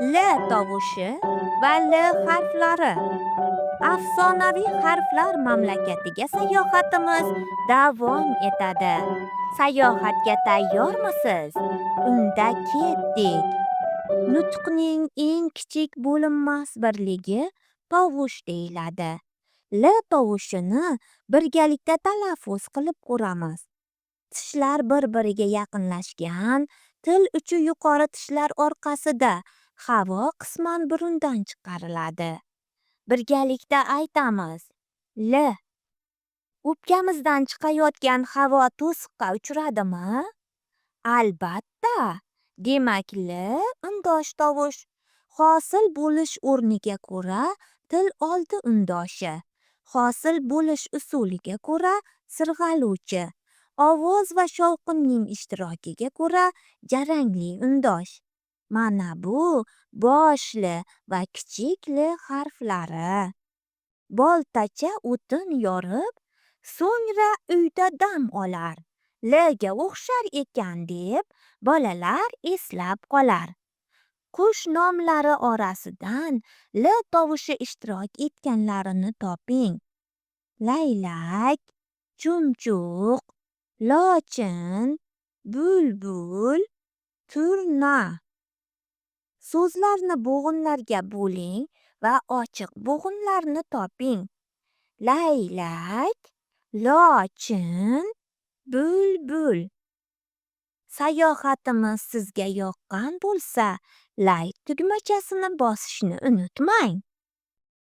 L tovushi va L harflari. Afsonaviy harflar mamlakatiga sayohatimiz davom etadi. Sayohatga tayyormisiz? Unda ketdik. Nutqning eng kichik bo'linmas birligi tovush deyiladi. L tovushini birgalikda talaffuz qilib ko'ramiz. Tishlar bir-biriga yaqinlashgan, til uchi yuqori tishlar orqasida, havo qisman burundan chiqariladi. Birgalikda aytamiz. L. O'pkamizdan chiqayotgan havo to'siqqa uchradimi? Albatta. Demak, L undosh tovush. Hosil bo'lish o'rniga ko'ra til oldi undoshi. Hosil bo'lish usuliga ko'ra sirg'aluvchi. Ovoz va shovqinning ishtirokiga ko'ra jarangli undosh. Mana bu bosh L va kichik L harflari. Boltacha o'tin yorib, so'ngra uyda dam olar. Lga o'xshar ekan deb bolalar eslab qolar. Qush nomlari orasidan L tovushi ishtirok etganlarini toping. Laylak, chumchuq, lochin, bulbul, turna. So'zlarni bo'g'inlarga bo'ling va ochiq bo'g'inlarni toping. Laylak, lochin, bulbul. Sayohatimiz sizga yoqqan bo'lsa, like tugmachasini bosishni unutmang.